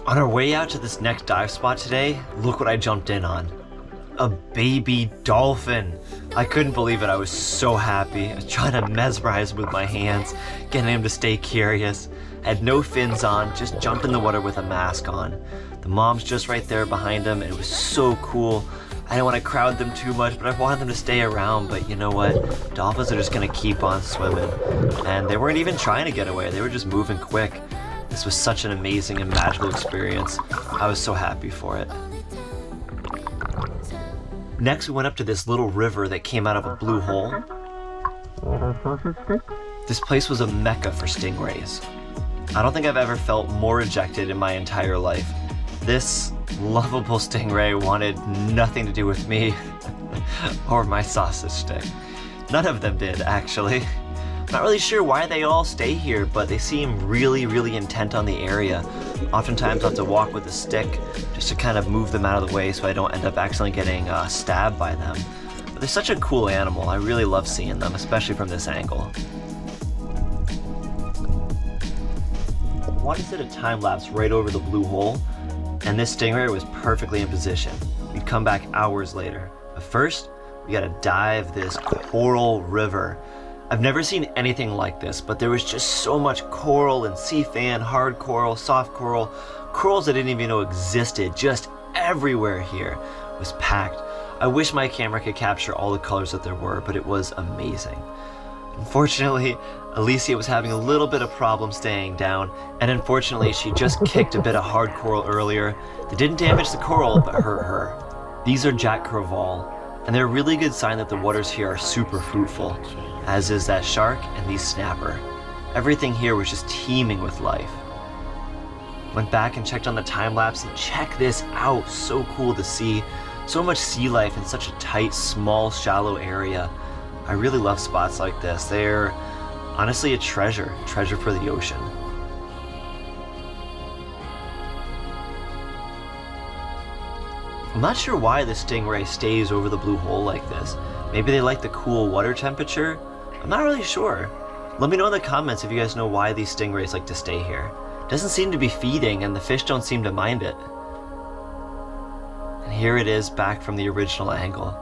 On our way out to this next dive spot today, look what I jumped in on. A baby dolphin. I couldn't believe it. I was so happy. I was trying to mesmerize him with my hands, getting him to stay curious. I had no fins on, just jumped in the water with a mask on. The mom's just right there behind him, and it was so cool. I didn't want to crowd them too much, but I wanted them to stay around. But you know what? Dolphins are just gonna keep on swimming. And they weren't even trying to get away. They were just moving quick. This was such an amazing and magical experience. I was so happy for it. Next, we went up to this little river that came out of a blue hole. This place was a mecca for stingrays. I don't think I've ever felt more rejected in my entire life. This lovable stingray wanted nothing to do with me or my sausage stick. None of them did, actually. Not really sure why they all stay here, but they seem really intent on the area. Oftentimes I'll have to walk with a stick just to kind of move them out of the way so I don't end up accidentally getting stabbed by them. But they're such a cool animal. I really love seeing them, especially from this angle. I wanted to set a time lapse right over the blue hole, and this stingray was perfectly in position. We'd come back hours later. But first, we gotta dive this coral river. I've never seen anything like this, but there was just so much coral and sea fan, hard coral, soft coral, corals I didn't even know existed, just everywhere here was packed. I wish my camera could capture all the colors that there were, but it was amazing. Unfortunately, Alicia was having a little bit of problem staying down, and unfortunately she just kicked a bit of hard coral earlier that didn't damage the coral but hurt her. These are Jack Crevalle, and they're a really good sign that the waters here are super fruitful, as is that shark and these snapper. Everything here was just teeming with life. Went back and checked on the time lapse, and check this out, so cool to see. So much sea life in such a tight, small, shallow area. I really love spots like this. They're honestly a treasure for the ocean. I'm not sure why the stingray stays over the blue hole like this. Maybe they like the cool water temperature? I'm not really sure. Let me know in the comments if you guys know why these stingrays like to stay here. Doesn't seem to be feeding, and the fish don't seem to mind it. And here it is back from the original angle.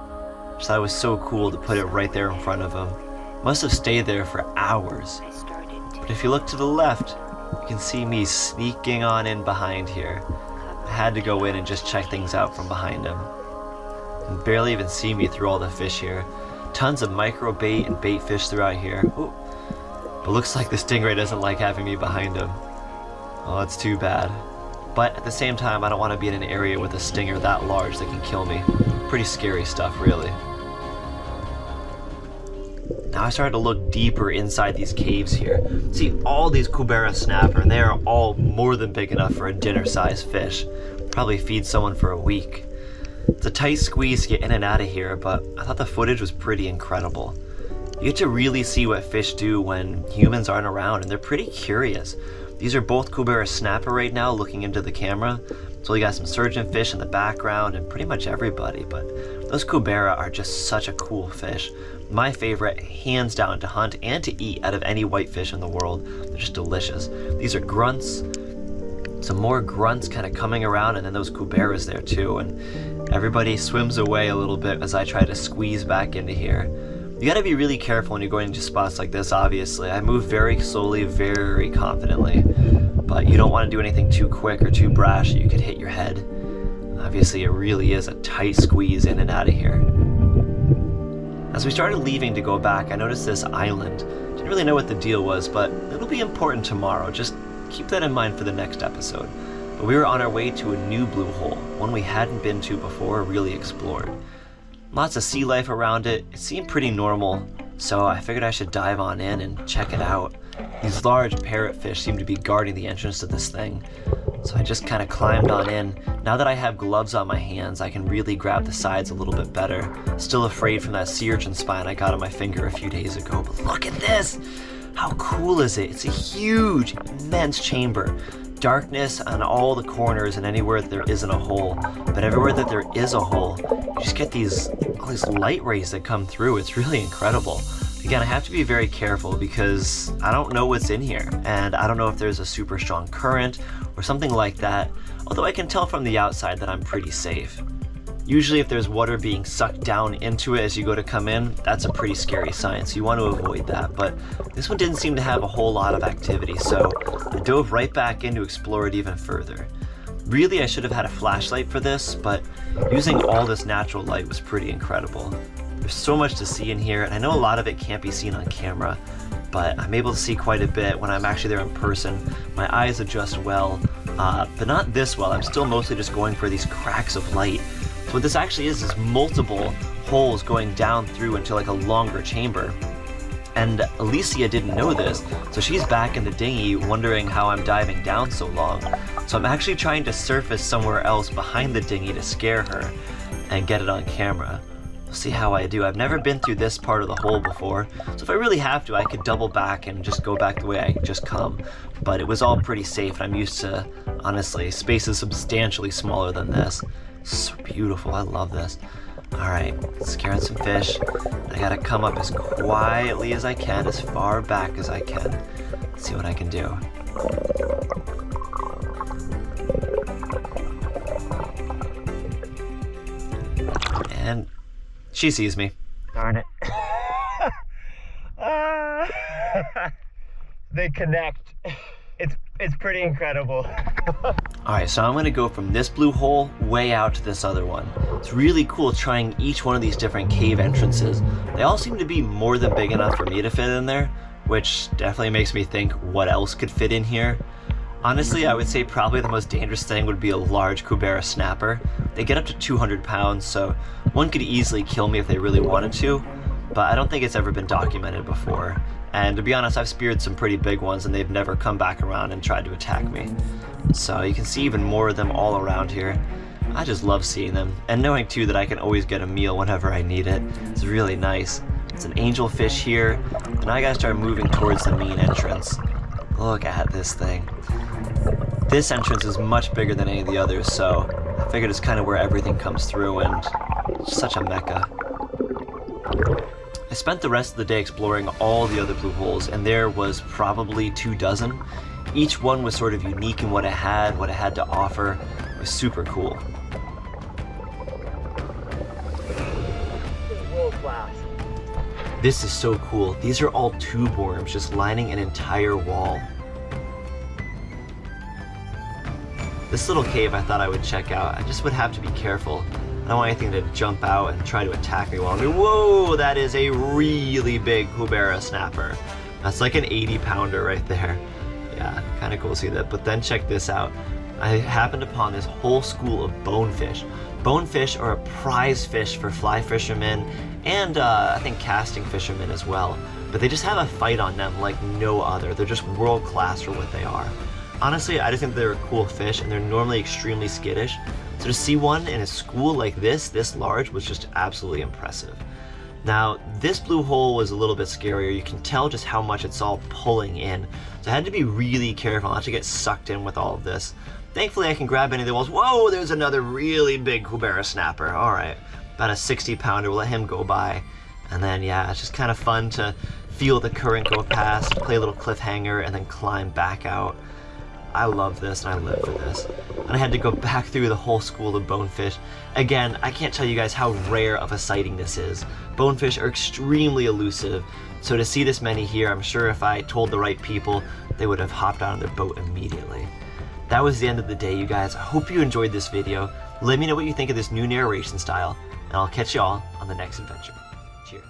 Just thought it was so cool to put it right there in front of him. Must have stayed there for hours. But if you look to the left, you can see me sneaking on in behind here. I had to go in and just check things out from behind him. You can barely even see me through all the fish here. Tons of micro bait and bait fish throughout here. Ooh. But looks like the stingray doesn't like having me behind him. Oh, that's too bad. But at the same time, I don't want to be in an area with a stinger that large that can kill me. Pretty scary stuff, really. Now I started to look deeper inside these caves here. See all these Cubera snapper, and they are all more than big enough for a dinner-sized fish. Probably feed someone for a week. It's a tight squeeze to get in and out of here, but I thought the footage was pretty incredible. You get to really see what fish do when humans aren't around, and they're pretty curious. These are both Cubera snapper right now looking into the camera. So you got some surgeon fish in the background and pretty much everybody, but those Cubera are just such a cool fish. My favorite, hands down, to hunt and to eat out of any whitefish in the world. They're just delicious. These are grunts. Some more grunts kind of coming around, and then those Cuberas there too, and everybody swims away a little bit as I try to squeeze back into here. You gotta be really careful when you're going into spots like this, obviously. I move very slowly, very confidently, but you don't want to do anything too quick or too brash or you could hit your head. Obviously, it really is a tight squeeze in and out of here. As we started leaving to go back, I noticed this island. Didn't really know what the deal was, but it'll be important tomorrow. Just keep that in mind for the next episode. But we were on our way to a new blue hole, one we hadn't been to before or really explored. Lots of sea life around it. It seemed pretty normal, so I figured I should dive on in and check it out. These large parrotfish seem to be guarding the entrance to this thing, so I just kind of climbed on in. Now that I have gloves on my hands, I can really grab the sides a little bit better. Still afraid from that sea urchin spine I got on my finger a few days ago, but look at this! How cool is it? It's a huge, immense chamber. Darkness on all the corners and anywhere that there isn't a hole, but everywhere that there is a hole, you just get all these light rays that come through. It's really incredible. Again, I have to be very careful because I don't know what's in here, and I don't know if there's a super strong current or something like that, although I can tell from the outside that I'm pretty safe. Usually if there's water being sucked down into it as you go to come in, that's a pretty scary sign, so you want to avoid that. But this one didn't seem to have a whole lot of activity, so I dove right back in to explore it even further. Really, I should have had a flashlight for this, but using all this natural light was pretty incredible. There's so much to see in here, and I know a lot of it can't be seen on camera, but I'm able to see quite a bit when I'm actually there in person. My eyes adjust well, but not this well. I'm still mostly just going for these cracks of light. So what this actually is multiple holes going down through into like a longer chamber. And Alicia didn't know this, so she's back in the dinghy wondering how I'm diving down so long. So I'm actually trying to surface somewhere else behind the dinghy to scare her and get it on camera. We'll see how I do. I've never been through this part of the hole before, so if I really have to, I could double back and just go back the way I just come. But it was all pretty safe, and I'm used to, honestly, spaces substantially smaller than this. So beautiful, I love this. Alright, scaring some fish. I gotta come up as quietly as I can, as far back as I can. Let's see what I can do. And she sees me. Darn it. They connect. It's pretty incredible. Alright, so I'm gonna go from this blue hole way out to this other one. It's really cool trying each one of these different cave entrances. They all seem to be more than big enough for me to fit in there, which definitely makes me think what else could fit in here. Honestly, I would say probably the most dangerous thing would be a large Cubera snapper. They get up to 200 pounds, so one could easily kill me if they really wanted to, but I don't think it's ever been documented before. And to be honest, I've speared some pretty big ones and they've never come back around and tried to attack me. So you can see even more of them all around here. I just love seeing them, and knowing too that I can always get a meal whenever I need it. It's really nice. It's an angelfish here, and I gotta start moving towards the main entrance. Look at this thing. This entrance is much bigger than any of the others, so I figured it's kind of where everything comes through, and it's such a mecca. I spent the rest of the day exploring all the other blue holes, and there was probably 24. Each one was sort of unique in what it had to offer. It was super cool. World class. This is so cool. These are all tube worms just lining an entire wall. This little cave I thought I would check out. I just would have to be careful. I don't want anything to jump out and try to attack me while I'm doing. Whoa, that is a really big Cubera snapper. That's like an 80-pounder right there. Yeah, kind of cool to see that. But then check this out. I happened upon this whole school of bonefish. Bonefish are a prize fish for fly fishermen and I think casting fishermen as well. But they just have a fight on them like no other. They're just world class for what they are. Honestly, I just think they're a cool fish, and they're normally extremely skittish. So to see one in a school like this large, was just absolutely impressive. Now, this blue hole was a little bit scarier. You can tell just how much it's all pulling in. So I had to be really careful not to get sucked in with all of this. Thankfully, I can grab any of the walls. Whoa, there's another really big Cubera snapper. All right, about a 60-pounder. We'll let him go by. And then, yeah, it's just kind of fun to feel the current go past, play a little cliffhanger, and then climb back out. I love this and I live for this. And I had to go back through the whole school of bonefish. Again, I can't tell you guys how rare of a sighting this is. Bonefish are extremely elusive, so to see this many here, I'm sure if I told the right people, they would have hopped out on their boat immediately. That was the end of the day, you guys. I hope you enjoyed this video. Let me know what you think of this new narration style, and I'll catch you all on the next adventure. Cheers.